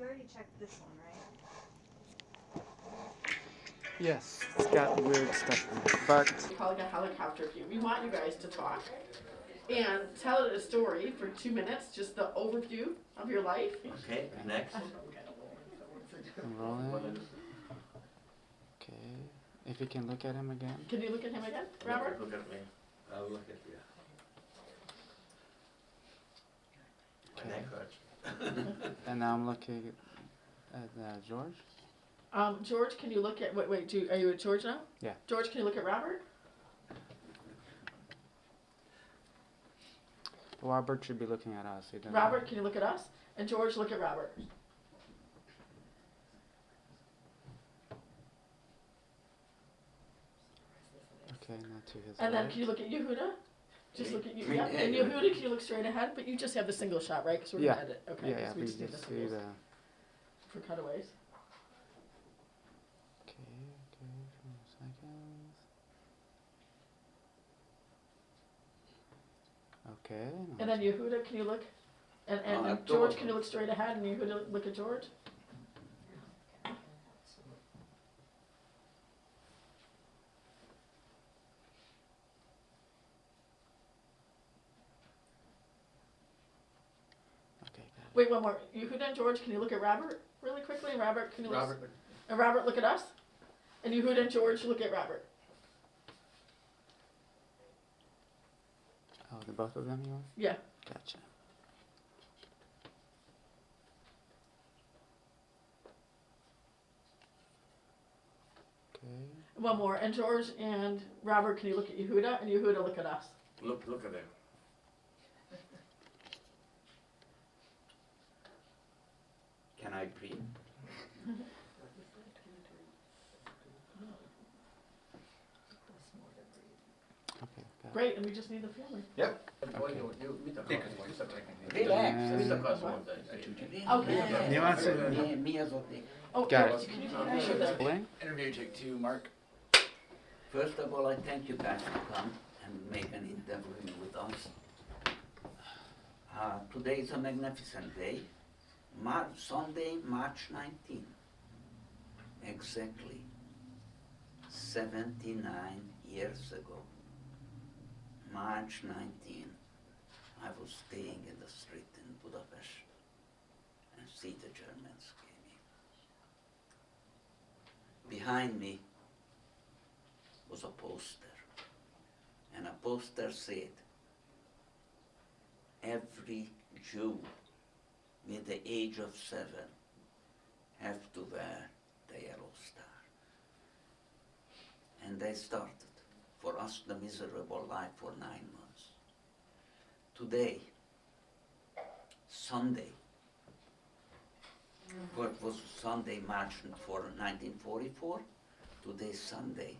You already checked this one, right? Yes, it's got weird stuff in it, but We call it a helicopter view. We want you guys to talk and tell a story for 2 minutes, just the overview of your life. Okay, next. I'm rolling. Okay, if you can look at him again. Can you look at him again, Robert? Look at me. I'll look at you. My neck hurts. And now I'm looking at George. George, can you look at, wait, are you at George now? Yeah. George, can you look at Robert? Robert should be looking at us. Robert, can you look at us? And George, look at Robert. Okay, not to his And then right. can you look at Yehuda? Just look at you. Me? Yeah. And Yeah. Yehuda, can you look straight ahead? But you just have the single shot, right? Because we're Yeah. gonna edit. Okay. Yeah, so we we just need the just see singles the. for cutaways. Okay, for seconds. Okay. And then Yehuda, can you look? And at George, George. can you look straight ahead? And Yehuda, look at George. Okay, got it. Wait, one more. Yehuda and George, can you look at Robert really quickly? And Robert, can you look? Robert. And Robert, look at us. And Yehuda and George, look at Robert. Oh, the both of them you want? Yeah. Gotcha. Okay. One more. And George and Robert, can you look at Yehuda? And Yehuda, look at us. Look at him. Can I breathe? Okay, got it. Great, and we just need the family. Yep. Okay. Relax. And- Mr. Cosmo. Okay. Nuance. Oh, Got George, it. can you show this? Explain. Interview take 2, Mark. First of all, I thank you guys to come and make an interview with us. Today is a magnificent day, Sunday, March 19, exactly 79 years ago. March 19, I was staying in the street in Budapest and see the Germans came in. Behind me was a poster, and a poster said, every Jew with the age of 7 have to wear the yellow star. And they started for us the miserable life for 9 months. Today, Sunday, what was Sunday, March 1944, today Sunday,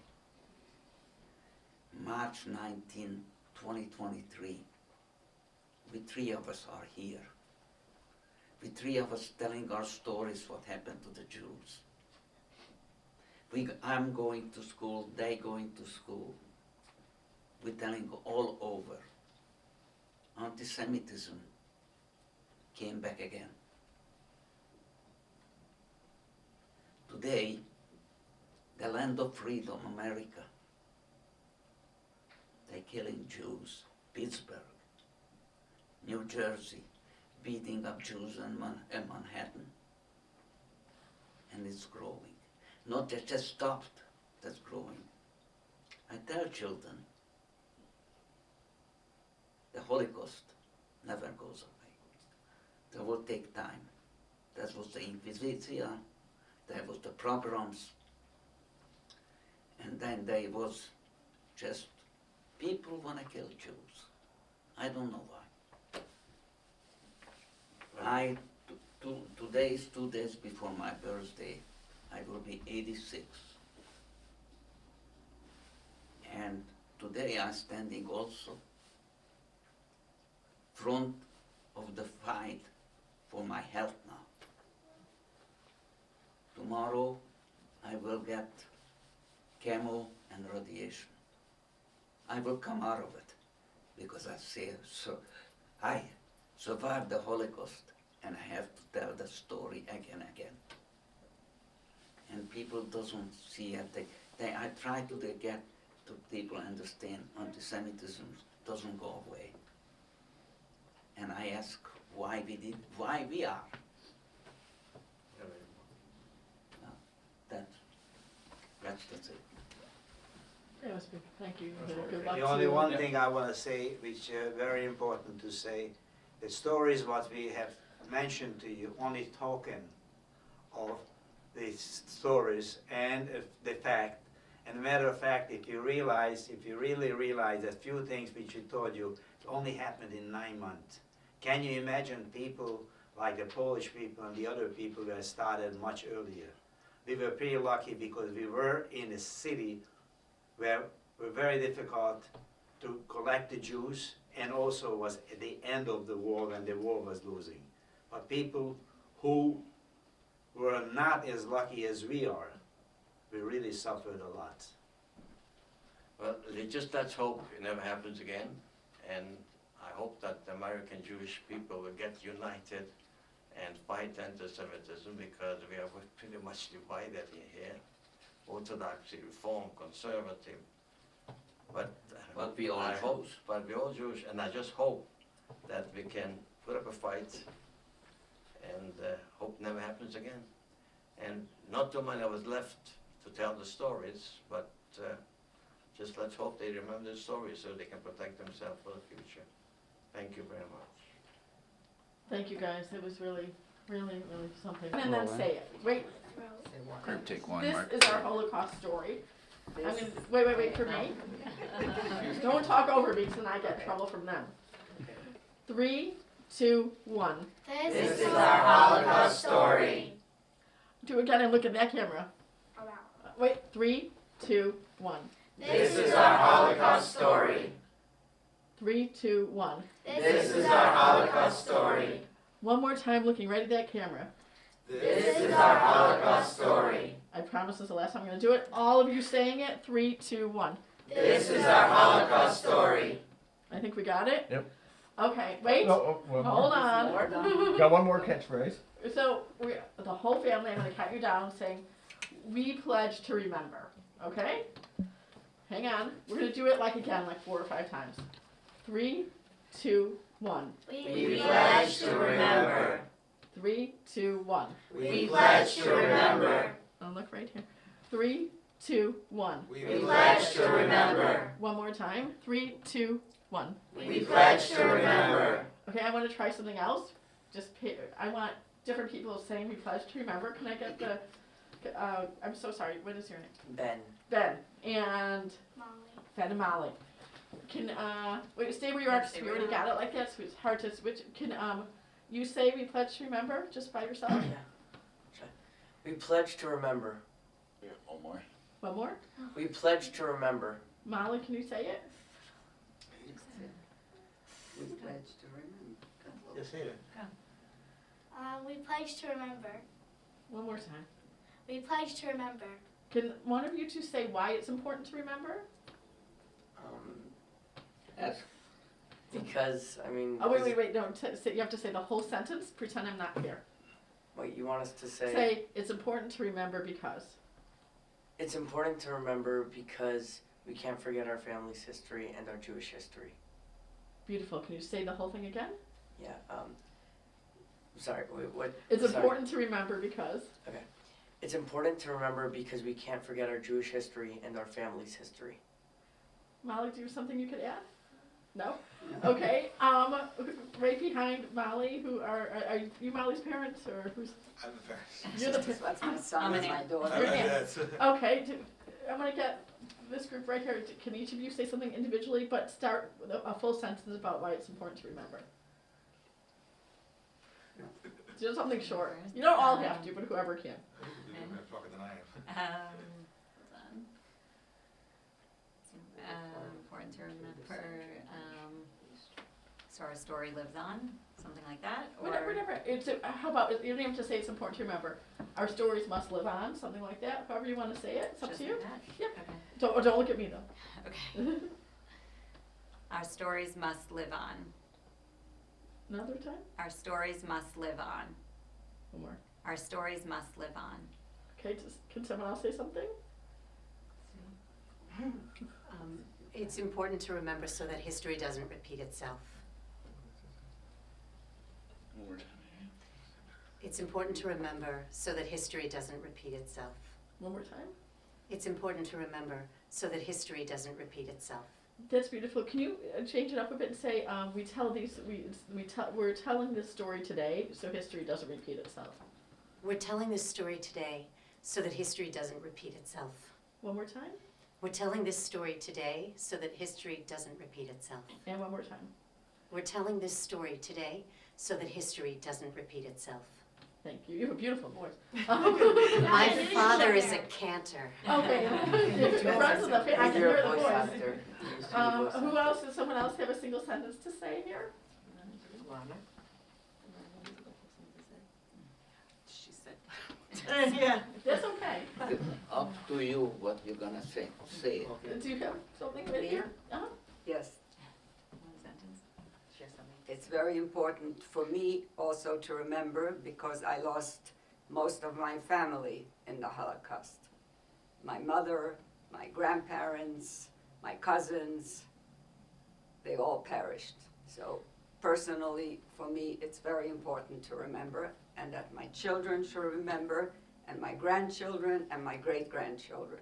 March 19, 2023, we 3 of us are here. We 3 of us telling our stories what happened to the Jews. I'm going to school, they going to school. We're telling all over. Anti-Semitism came back again. Today, the land of freedom, America, they're killing Jews. Pittsburgh, New Jersey, beating up Jews in Manhattan. And it's growing. Not that just stopped, that's growing. I tell children, the Holocaust never goes away. That will take time. That was the Inquisition, that was the pogroms, and then there was just people want to kill Jews. I don't know why. Today is 2 days before my birthday. I will be 86. And today I'm standing also front of the fight for my health now. Tomorrow I will get chemo and radiation. I will come out of it because I survived the Holocaust. and I have to tell the story again. And people doesn't see it. I try to get to people understand anti-Semitism doesn't go away. And I ask why we are. That's it. Yeah, it was good. Thank you. Good luck The to only you. one thing I want to say, which is very important to say, the stories what we have mentioned to you, only token of these stories and the fact. And a matter of fact, if you really realize that few things which we told you only happened in 9 months. Can you imagine people like the Polish people and the other people that started much earlier? We were pretty lucky because we were in a city where it was very difficult to collect the Jews, and also was at the end of the war when the war was losing. But people who were not as lucky as we are, we really suffered a lot. Well, let's hope it never happens again, and I hope that the American Jewish people will get united and fight anti-Semitism, because we are pretty much divided in here. Orthodox, Reform, Conservative. But we all I hope, Jews. but we all Jewish, and I just hope that we can put up a fight and hope never happens again. And not too many of us left to tell the stories, but just let's hope they remember the stories so they can protect themselves for the future. Thank you very much. Thank you, guys. It was really, really, really something. And then say it. Wait. Group take one, This Mark. is our Holocaust story. I'm gonna, wait for me. Don't talk over me, because then I get in trouble from them. 3, 2, 1. This is our Holocaust story. Do it again and look at that camera. Wait, 3, 2, 1. This is our Holocaust story. 3, 2, 1. This is our Holocaust story. One more time, looking right at that camera. This is our Holocaust story. I promise this is the last time I'm going to do it. All of you saying it. 3, 2, 1. This is our Holocaust story. I think we got it. Yep. Okay, wait. One Hold more. on. Got one more catchphrase. So the whole family, I'm going to count you down, saying, "We pledge to remember." Okay? Hang on. We're going to do it like 4 or 5 times. 3, 2, 1. We pledge to remember. 3, 2, 1. We pledge to remember. I'll look right here. 3, 2, 1. We pledge to remember. One more time. 3, 2, 1. We pledge to remember. Okay, I want to try something else. I want different people saying we pledge to remember. Can I get the? I'm so sorry. What is your name? Ben. Ben and Ben and Molly. Can wait, stay where you are, 'cause we already got it like that, so it's hard to switch. Can you say we pledge to remember just by yourself? Yeah. We pledge to remember. Yeah, one more. One more. We pledge to remember. Molly, can you say it? We pledge to remember. Just say it. We pledge to remember. One more time. We pledge to remember. Can one of you two say why it's important to remember? Yes. Because, I mean... Oh wait. No, you have to say the whole sentence. Pretend I'm not here. Wait, you want us to say... Say it's important to remember because. It's important to remember because we can't forget our family's history and our Jewish history. Beautiful. Can you say the whole thing again? Yeah, sorry, wait, what? It's sorry. important to remember because. It's important to remember because we can't forget our Jewish history and our family's history. Molly, do you have something you could add? No? Okay, right behind Molly, who are you Molly's parents, or who's? I'm the parents. You're the That's my son and my daughter. Your aunt. Yes. Okay, I'm gonna get this group right here. Can each of you say something individually, but start with a full sentence about why it's important to remember? Just something short. You don't all have to, but whoever can. Hold on. Important to remember, so our story lives on, something like that, or? Whatever. How about, you don't even have to say it's important to remember. Our stories must live on, something like that. However you want to say it, it's up Just to you. like that? Yep. Okay. Don't look at me though. Okay. Our stories must live on. Another time? Our stories must live on. One more. Our stories must live on. Okay, can someone else say something? It's important to remember so that history doesn't repeat itself. One more time. It's important to remember so that history doesn't repeat itself. One more time? It's important to remember so that history doesn't repeat itself. That's beautiful. Can you change it up a bit and say, we're telling this story today so history doesn't repeat itself. We're telling this story today so that history doesn't repeat itself. One more time? We're telling this story today so that history doesn't repeat itself. And one more time. We're telling this story today so that history doesn't repeat itself. Thank you. You have a beautiful voice. My father is a cantor. Okay. It runs in the fa- I can hear the voice. Who Who else? Does someone else have a single sentence to say here? She said. Yeah. That's okay. Up to you what you're gonna say. Say it. Do you have something with you? Yes, One sentence. it's very important for me also to remember because I lost most of my family in the Holocaust. My mother, my grandparents, my cousins, they all perished. So personally, for me, it's very important to remember and that my children should remember and my grandchildren and my great-grandchildren.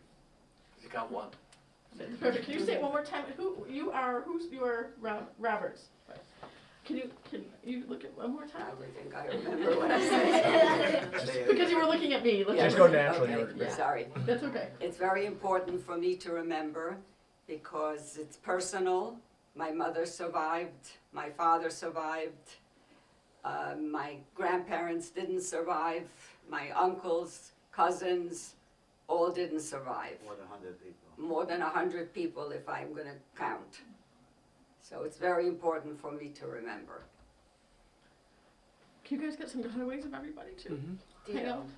You got one. Perfect. Can you say it one more time? You are Roberts. Right. Can you look at one more I time? don't think I remember what I said. Because you were looking at me. Yeah. Just go naturally. Okay, Yeah. sorry. That's okay. It's very important for me to remember because it's personal. My mother survived, my father survived, my grandparents didn't survive, my uncles, cousins, all didn't survive. More than 100 people. More than 100 people if I'm gonna count. So it's very important for me to remember. Can you guys get some cutaways of everybody too? Mm-hmm. Hang on.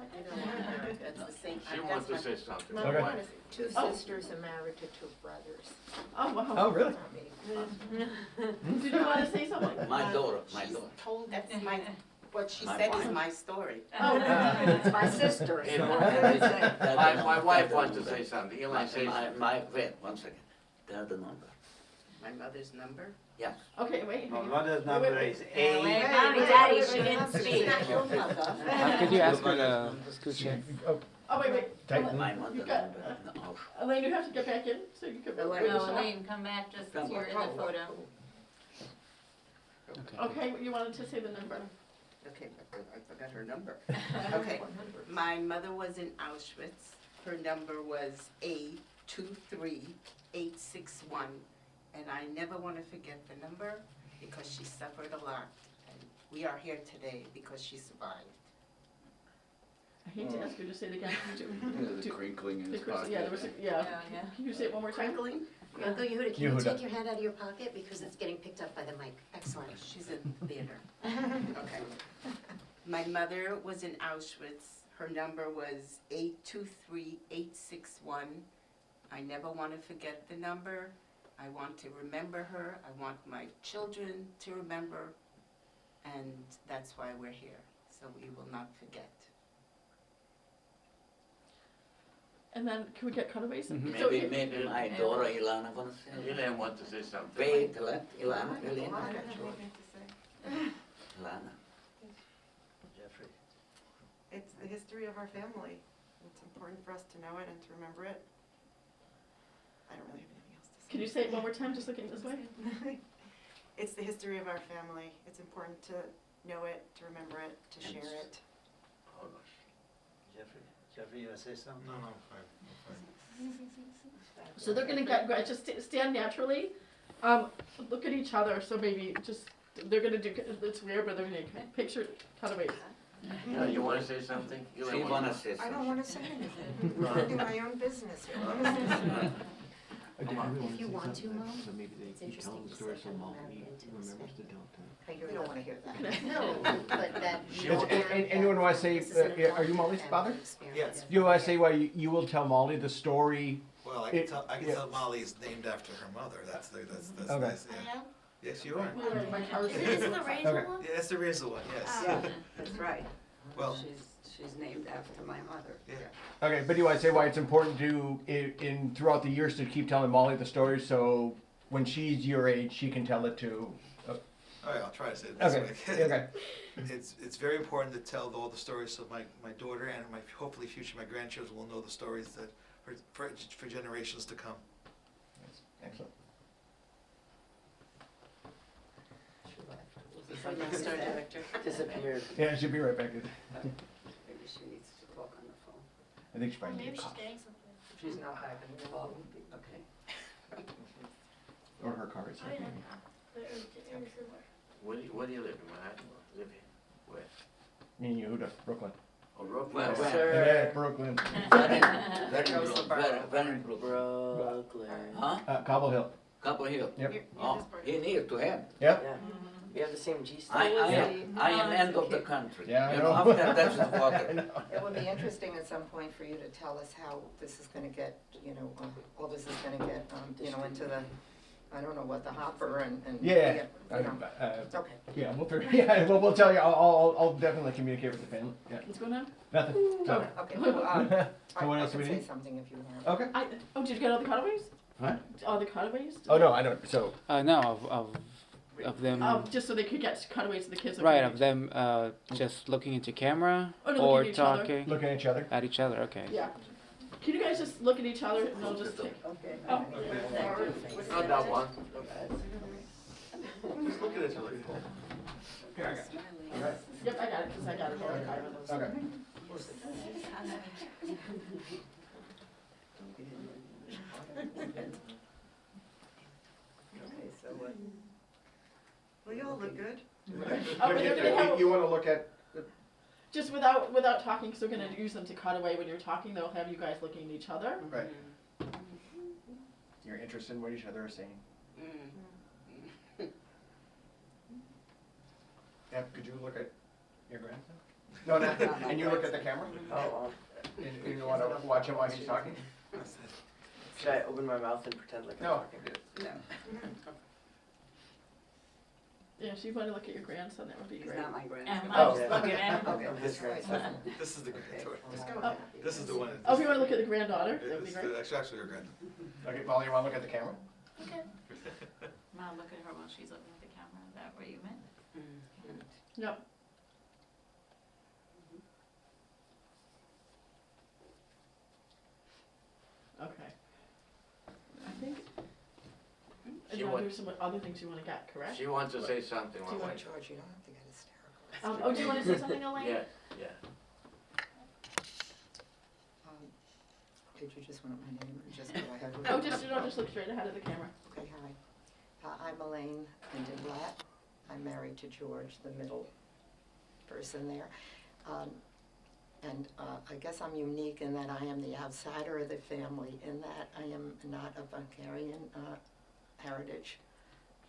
That's the same. She wants to say something. Okay. Two Oh. sisters are married to two brothers. Oh, wow. Oh, really? Did you want to say something? My daughter. Told that's what she My said wife. is my story. Oh, It's my sister. Hey, so my- what can I say? My wife wants to say something. Eli, say something. Wait, 1 second. Tell the number. My mother's number? Yes. okay, wait. My hang on. mother's number is Wait, A. mommy, daddy, she didn't speak. Could you ask her to scoot in? Oh, Oh, wait. Tighten. My mother You've got- number. No. Elaine, you have to get back in so you can. Elaine. finish No, up. Elaine, come back just as you're in the photo. Okay. Okay, you wanted to say the number. Okay, I forgot her number. Okay, my mother was in Auschwitz. Her number was A23861. And I never want to forget the number because she suffered a lot. And we are here today because she survived. I hate to ask you to say it again. The crinkling in The his Chris- pocket. Yeah, there was, Yeah. Can you say it one more time? Crinkling? Uncle Yehuda, can you Yehuda. take your hand out of your pocket because it's getting picked up by the mic? Excellent. She's in theater. Okay. My mother was in Auschwitz. Her number was 823861. I never want to forget the number. I want to remember her. I want my children to remember. And that's why we're here. So we will not forget. And then can we get cutaways? Mhm. So Maybe, you- maybe my daughter Ilana gonna say. Elaine wants to say something. Wait, let Ilana. Ilana. Jeffrey. It's the history of our family. It's important for us to know it and to remember it. I don't really have anything else to say. Can you say it one more time, just looking this way? It's the history of our family. It's important to know it, to remember it, to share it. Hold on. Jeffrey, you want to say something? No, fine. So they're gonna just stand naturally, look at each other, so maybe just, they're gonna do, it's weird, but they're gonna picture cutaways. Yeah, you want to say something? Elaine She wants wanna to- say I don't something. want to say anything. I'm doing my own business here. What is this? If you want to, Mom, So maybe it's they keep interesting telling the to story say so how Mom American remembers intimacy. to tell time. We don't want to hear that. No, but that. And anyone want to say, are you Molly's father? Yes. Do you want to say why you will tell Molly the story? Well, I It- can yeah. tell Molly's named after her mother. That's Okay. nice. Yeah. Yes, you are. My car's Is it the razor Okay. one? Yes, there is the one, yes. Yeah, that's right. Well, She's named after my mother. yeah. Okay, but do you want to say why it's important to, in throughout the years, to keep telling Molly the story so when she's your age, she can tell it to. All right, I'll try to say it this Okay. way. Okay. It's very important to tell all the stories so my daughter and my hopefully future my grandchildren will know the stories that for generations to come. Excellent. Our next art director. Disappeared. Yeah, she'll be right back. Maybe she needs to talk on the phone. I think she Or probably maybe needs a she's coffee. getting something. She's not back in the Oh, room. okay. Or her car is. Oh, yeah. There is somewhere. Where do you live? In Manhattan? Live here? Where? Me and Yehuda, Brooklyn. Oh, Brooklyn? Well, Yes, well, sir. Yeah, Brooklyn. very good, very good. Brooklyn. Huh? Cobble Hill. Couple here. Yep. Oh, he near to have. Yep. Yeah. We have the same G star. I am end of the country. Yeah, I You know. after that's the I water. know. It would be interesting at some point for you to tell us how this is gonna get, all this is gonna get, into the, I don't know what, the hopper and. Yeah. you know. Okay. Yeah, we'll tell you. I'll definitely communicate with the family. Yeah. What's going on? Nothing. So, Okay, well, So what I else do can we say need? something if you want. Okay. Did you get all the cutaways? What? All the cutaways? Oh no, I don't. So No, of them. Just so they could get cutaways to the kids. that Right, couldn't of them just looking into camera Oh, no, or looking at each other. talking looking at each other. at each other. Okay. Yeah. Can you guys just look at each other and they'll just take. Okay. Oh. Not that one. Just look at it. Look at it. Here, I got it. Yep, I got it because I got it all the time. Okay. Okay, so what? Well, you all look good. Oh, but they're gonna have- You want to look at? Just without talking, because they're gonna use them to cut away when you're talking. They'll have you guys looking at each other. Right. You're interested in what each other are saying. Yeah. Could you look at your grandson? No, no. And you look at the camera. Oh, And you want to watch him while he's talking? should I open my mouth and pretend like I'm No. talking? No, Yeah, so you want to look at your grandson. That would be he's great. not my grandson. And Oh, I'm just yeah. looking at him. Okay, This right. grandson. This is the granddaughter. Let's go. Oh. This is the one. Oh, if you want to look at the granddaughter, that would be This great. is actually her granddaughter. Okay, Molly, you want to look at the camera? Okay. Mom, look at her while she's looking at the camera. Is that what you meant? Yep. Okay. I think. She There wa- are some other things you want to get, correct? She wants to say something. Do you want George, you don't have to get hysterical. Oh, do you want to say something, Elaine? Yeah, yeah. Did you just want my name or just go ahead? Oh, just look straight ahead of the camera. Okay, hi. I'm Elaine Lindenblatt. I'm married to George, the middle person there. And I guess I'm unique in that I am the outsider of the family, in that I am not of Bulgarian heritage.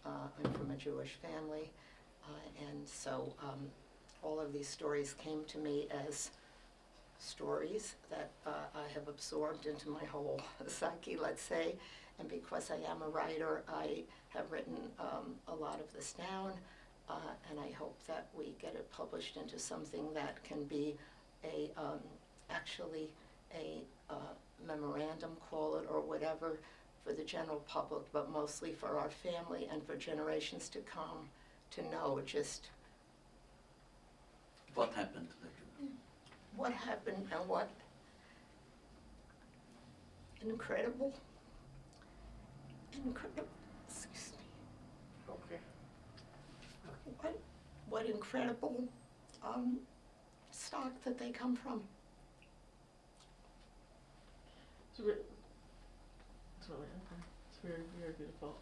I'm from a Jewish family. And so all of these stories came to me as stories that I have absorbed into my whole psyche, let's say. And because I am a writer, I have written a lot of this down, and I hope that we get it published into something that can be actually a memorandum, call it, or whatever, for the general public, but mostly for our family and for generations to come to know just What happened to the Jews? what happened and what incredible, excuse me, Okay. what incredible stock that they come from. It's really okay. It's very, very beautiful.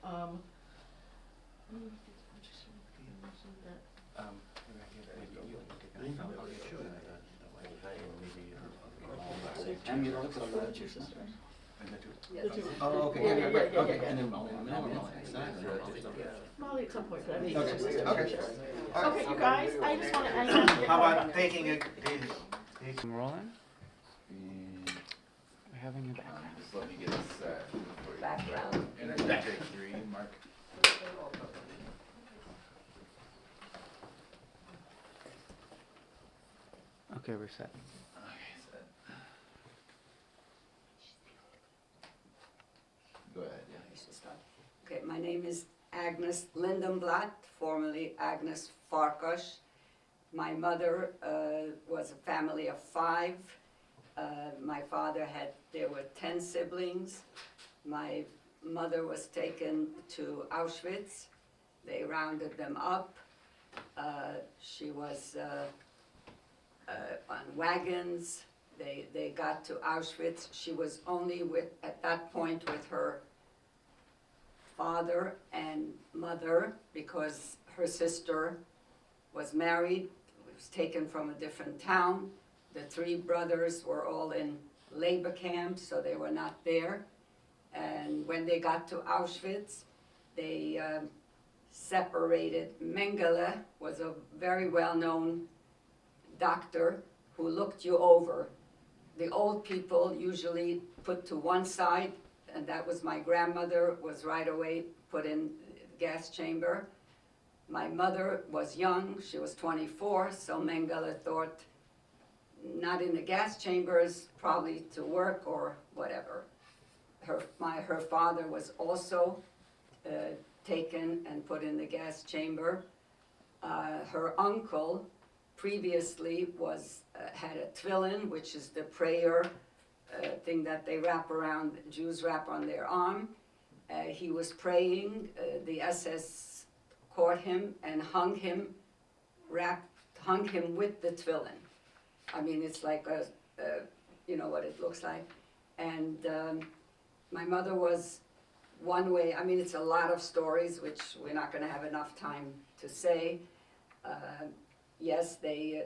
And you look at the Your sister. Yes. Oh, okay. Yeah, yeah, yeah, Okay, yeah. and then Molly. Molly at some point, but I mean, Okay, your sister. okay. Okay, you guys, I just want to. How about taking a, I'm rolling. We're having a background. Just let me get this, Background. and I can take 3, Mark. Okay, we're set. Go ahead, yeah. I should start. Okay, my name is Agnes Lindenblatt, formerly Agnes Farkas. My mother was a family of 5. My father there were 10 siblings. My mother was taken to Auschwitz. They rounded them up. She was on wagons. They got to Auschwitz. She was only at that point with her father and mother because her sister was married, was taken from a different town. The 3 brothers were all in labor camps, so they were not there. And when they got to Auschwitz, they separated. Mengele was a very well-known doctor who looked you over. The old people usually put to one side, and that was my grandmother, was right away put in the gas chamber. My mother was young, she was 24, so Mengele thought not in the gas chambers, probably to work or whatever. Her father was also taken and put in the gas chamber. Her uncle previously had a tefillin, which is the prayer thing that they wrap around, Jews wrap on their arm. He was praying, the SS caught him and hung him with the tefillin. I mean, it's like you know what it looks like. And my mother was one way, I mean, it's a lot of stories, which we're not gonna have enough time to say. Yes, they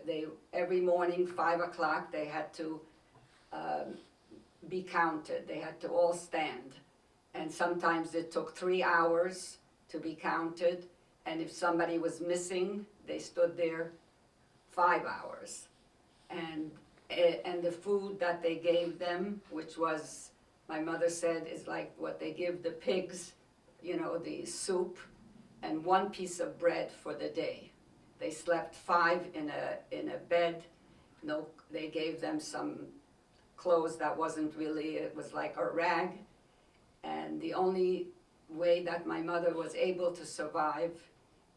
every morning, 5 o'clock, they had to be counted. They had to all stand. And sometimes it took 3 hours to be counted. And if somebody was missing, they stood there 5 hours. And the food that they gave them, which was, my mother said, is like what they give the pigs, you know, the soup, and 1 piece of bread for the day. They slept 5 in a bed. No, they gave them some clothes that wasn't really, it was like a rag. And the only way that my mother was able to survive,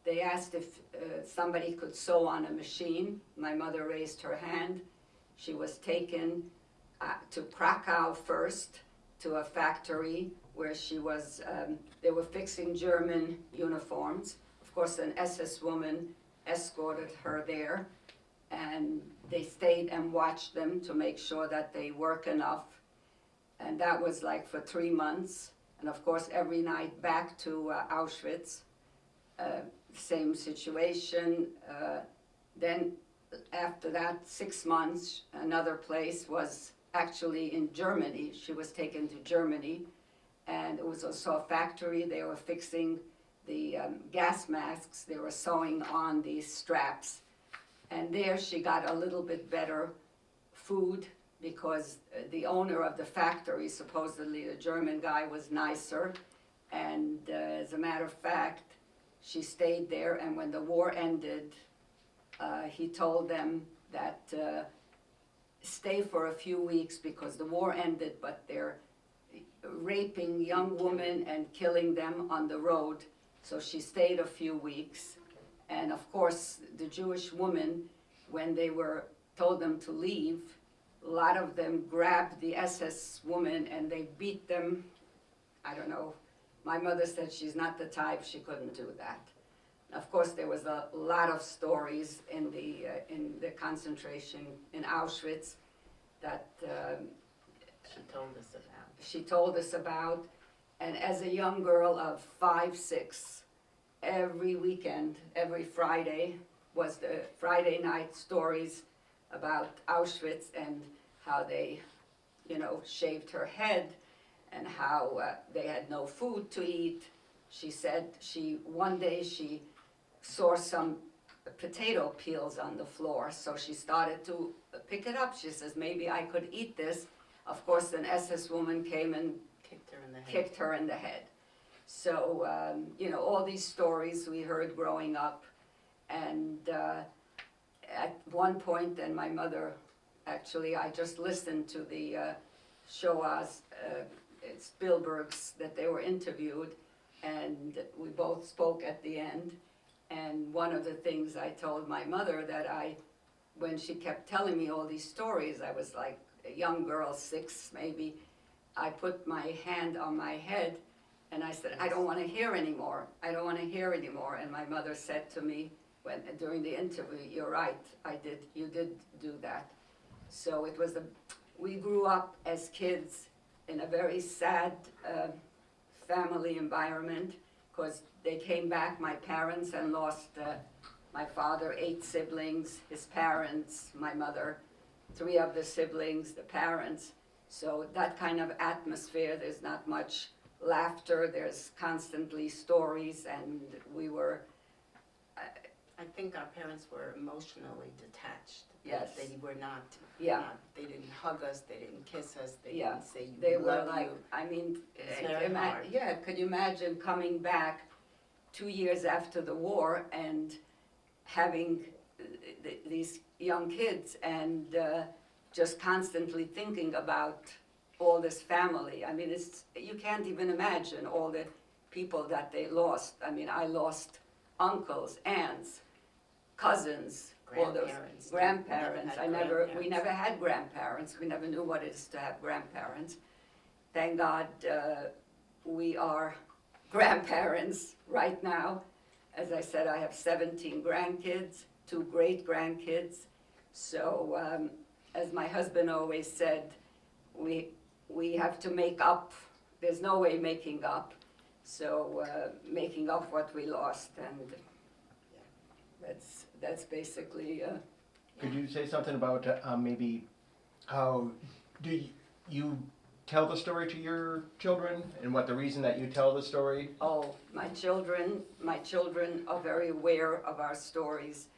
they asked if somebody could sew on a machine. My mother raised her hand. She was taken to Krakow first, to a factory where she was, they were fixing German uniforms. Of course, an SS woman escorted her there, and they stayed and watched them to make sure that they work enough. And that was like for 3 months. And of course, every night back to Auschwitz, same situation. Then after that, 6 months, another place was actually in Germany. She was taken to Germany, and it was also a factory. They were fixing the gas masks. They were sewing on these straps. And there she got a little bit better food because the owner of the factory, supposedly a German guy, was nicer. And as a matter of fact, she stayed there, and when the war ended, he told them that stay for a few weeks because the war ended, but they're raping young women and killing them on the road. So she stayed a few weeks. And of course, the Jewish women, when they were told them to leave, a lot of them grabbed the SS woman and they beat them. I don't know. My mother said she's not the type, she couldn't do that. Of course, there was a lot of stories in the concentration in Auschwitz that she told us about. And as a young girl of 5, 6, every weekend, every Friday, was the Friday night stories about Auschwitz and how they, you know, shaved her head and how they had no food to eat. She said one day she saw some potato peels on the floor, so she started to pick it up. She says, maybe I could eat this. Of course, an SS woman came and kicked her in the head. So, you know, all these stories we heard growing up. And at one point, and my mother, actually, I just listened to the Shoah's, Spielberg's, that they were interviewed, and we both spoke at the end. And one of the things I told my mother that when she kept telling me all these stories, I was like a young girl, 6 maybe, I put my hand on my head and I said, I don't want to hear anymore. I don't want to hear anymore. And my mother said to me during the interview, you're right, you did do that. So it was we grew up as kids in a very sad family environment, because they came back, my parents, and lost my father, 8 siblings, his parents, my mother, 3 of the siblings, the parents. So that kind of atmosphere, there's not much laughter, there's constantly stories, and we were... I think our parents were emotionally detached. Yes. They were not, Yeah. They didn't hug us, they didn't kiss us, they Yeah. didn't say They we were love like, you. I mean, It's very hard. yeah, could you imagine coming back 2 years after the war and having these young kids and just constantly thinking about all this family. I mean, you can't even imagine all the people that they lost. I mean, I lost uncles, aunts, cousins, all those grandparents. We never had grandparents. We never knew what it is to have grandparents. Thank God we are grandparents right now. As I said, I have 17 grandkids, 2 great-grandkids. So as my husband always said, we have to make up. There's no way making up. So making up what we lost, and that's basically. Could you say something about maybe how do you tell the story to your children, and what the reason that you tell the story? Oh, my children are very aware of our stories,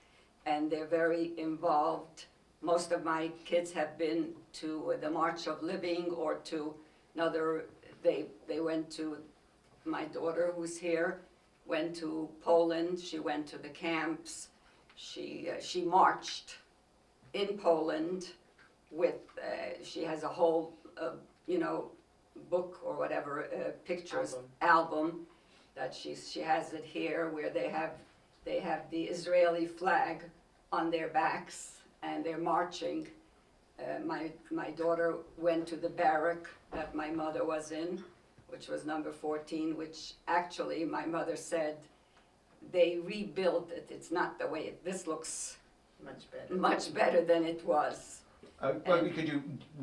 and they're very involved. Most of my kids have been to the March of Living or to another. They went to. My daughter, who's here, went to Poland. She went to the camps. She marched in Poland with. She has a whole, book or whatever, pictures album that she has it here, where they have the Israeli flag on their backs and they're marching. My daughter went to the barrack that my mother was in, which was number 14, which actually my mother said they rebuilt it. It's not the way this looks much better than it was.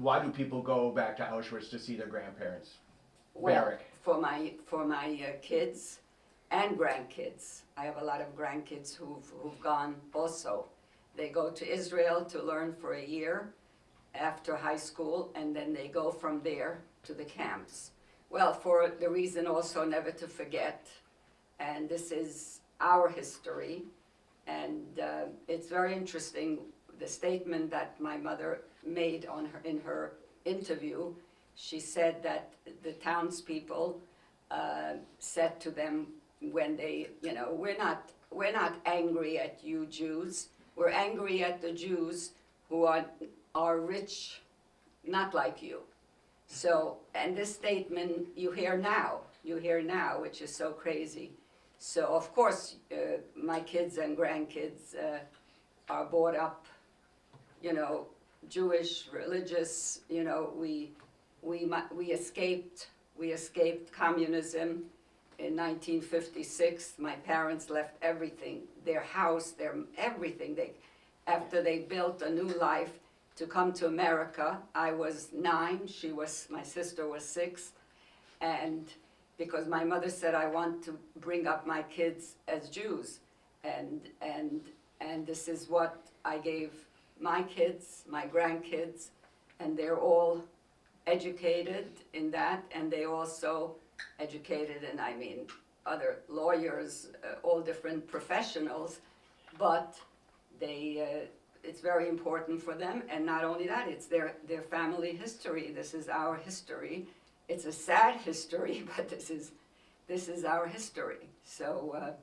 Why do people go back to Auschwitz to see their grandparents? Well, Barrack. for my kids and grandkids. I have a lot of grandkids who've gone also. They go to Israel to learn for a year after high school, and then they go from there to the camps. Well, for the reason also never to forget, and this is our history, and it's very interesting, the statement that my mother made in her interview. She said that the townspeople said to them when they, we're not angry at you Jews, we're angry at the Jews who are rich, not like you. So, and this statement you hear now, which is so crazy. So, of course, my kids and grandkids are brought up, Jewish, religious. We escaped communism in 1956. My parents left everything, their house, their everything. After they built a new life, to come to America. I was 9, my sister was 6, and because my mother said, I want to bring up my kids as Jews, and this is what I gave my kids, my grandkids, and they're all educated in that, and they also educated in, other lawyers, all different professionals, but it's very important for them, and not only that, it's their family history. This is our history. It's a sad history, but this is our history. So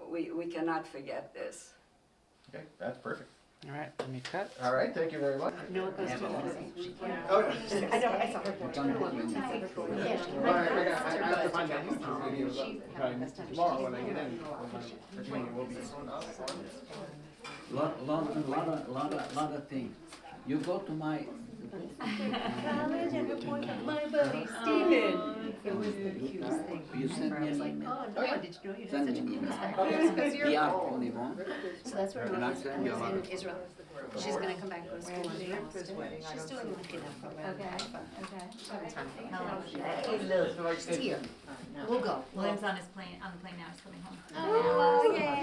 we cannot forget this. Okay, that's perfect. All right, let me cut. All right, thank you very much. No, it goes to Yeah, but- Oh, I know, I saw her. It's on the one. I have to find that YouTube video by tomorrow when I get in. The training will be. Lot of things. You go to my. My buddy Steven. It was the cutest thing. You sent me an email. Oh, no, did you know you had Send such me a an cute email. PR21. So that's where And my I'll husband send you a was lot in of- Israel. She's gonna come back and go to school in Boston. She's doing like enough program. Okay, He lives right here. We'll go. William's on the plane now, he's coming home. Oh, yay.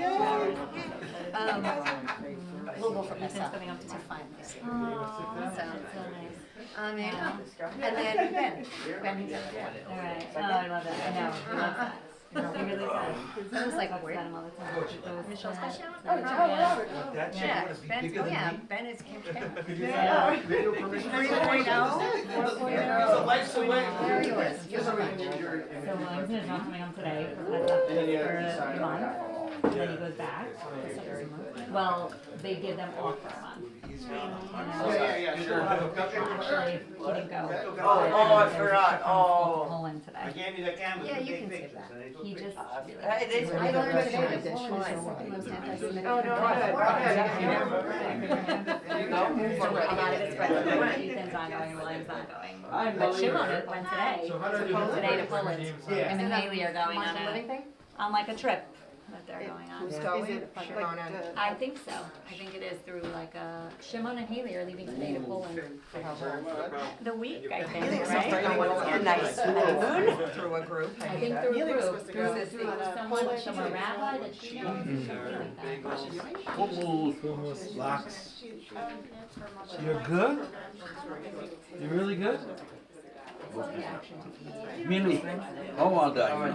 We'll go for Ethan's Pessah coming up to tomorrow. finally see. Oh, so nice. And then Ben, he's up there. All right. Oh, I love that. I know. He loves that. He really does. It was like, Talks where? about him all the time. Michelle's touchdown? Oh, Robert. Yeah, Ben, oh yeah, Ben is Camp Camp. Video permission. 3.0. Life's away. They're yours. So Williamson is not coming home today for a month. And then he goes back. Well, they give them off for a month. Yeah, sure. Actually, he didn't go. Oh, I forgot. Oh. Poland today. gave you the camera Yeah, you can say that. He just. It is. I learned today that this was the most anti-Semitic. Oh, no, So a lot of it's right. Ethan's not going, William's not going. But Shimon went today. Today to Poland. Him and Haley are going on like a trip that they're going on. I think so. I think it is through like a, Shimon and Haley are leaving today to Poland. The week, I think, right? Nice honeymoon through a group. I think through a group, through someone, some rabbi that she knows, something like that. Hummus, lax. You're good? You're really good? Mimi, how old are you?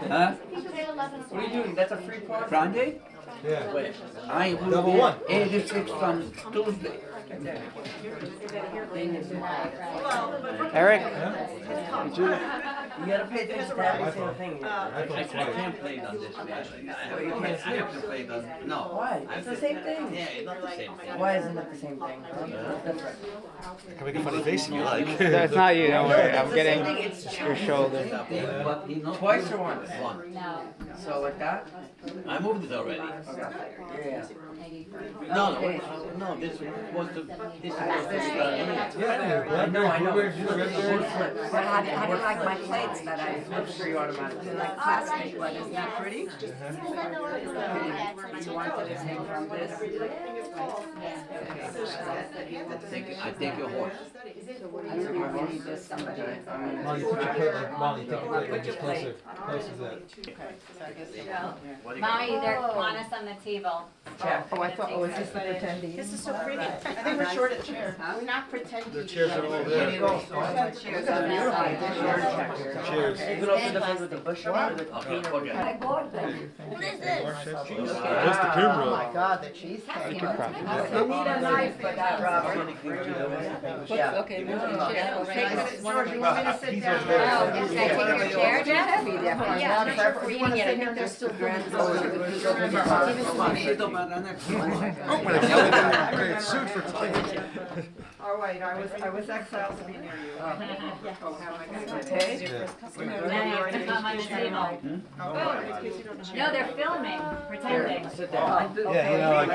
Huh? What are you doing? That's a free part. Friday? Yeah. Wait, I will Double be one. 86 on Tuesday. Eric? You gotta pay attention to every single thing. I can't play it on this one. I have to play it on, no. Why? It's the same thing. Yeah, it's not the same thing. Why isn't it the same thing? It's different. I can make a funny face if you like. That's not you, don't worry. I'm It's the same getting thing. It's your shoulder. But he knows Twice or once? One. No. So like that? I moved it already. Yeah. No, this was the, this was the, I know. How do you like my plates that I Flips for you automatically. like plastic, but isn't that pretty? You wanted to take from this? I take your horse. I don't know if you need this, somebody. Molly, put your plate like, Molly, take your plate like just closer. Closer to that. Molly, they're on us on the table. Check. Oh, I thought, oh, it's just the attendees. This is so pretty. I think we're short of chairs. We're not pretending. The chairs are over There you there. go. Cheers. Cheers. You could also defend with the bush or the Okay, cleaner. okay. What is this? Where's the camera? Oh my God, the cheesecake. You need a knife for that, Robert. Yeah. Okay, George, you want me to sit He's down? over there. now? Can I take your chair, Jeff? Be there for a Yeah, while. I'm not sure if we're eating it. I think they're still doing it. Great suit for tonight. Oh, wait, I was exiled to be near you. Okay. Yeah. Now you have to come on the table. No, they're filming, pretending. Sit down. Yeah, you know, like,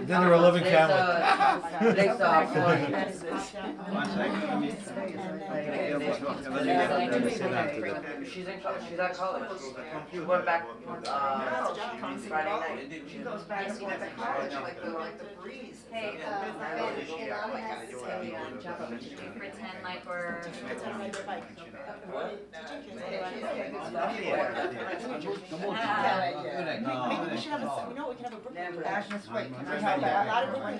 dinner a loving family. Today's she's at college. She went back Friday night. She goes back and forth to college, like the breeze. Hey, pretend like we're. Maybe we should have a, you know, we can have a Brooklyn. Agnes, wait, can I We have have a lot that? of Brooklyn.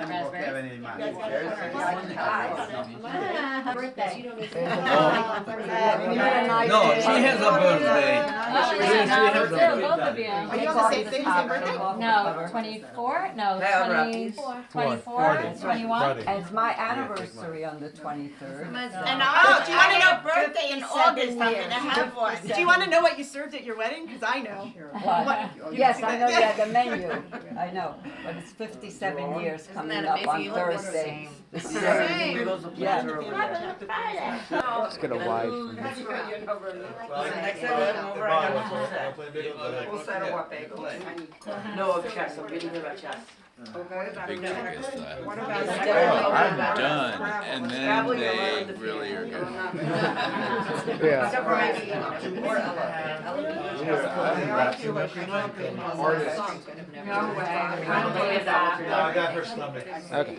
Raspberry. You guys got it? her birthday. You don't No, she has a birthday. Oh, yeah, no, both of you. Are you on the same thing, same birthday? No, 24, no, 24, 21. It's my anniversary on the 23rd. And Oh, do you want to know birthday in August? I'm gonna have one. Do you want to know what you served at your wedding? Because I know. What? Yes, I know, yeah, the menu, I know, but it's 57 years coming up on Thursday. Because of Yeah. Let's get a wife. Next time you come over, We'll settle what bagels. no, of chess. I'm getting her about chess. Big thing is that What I'm about done, and then they really are good. Yeah. Except for maybe more Ella. Artist. No way. I got her stomach. Okay.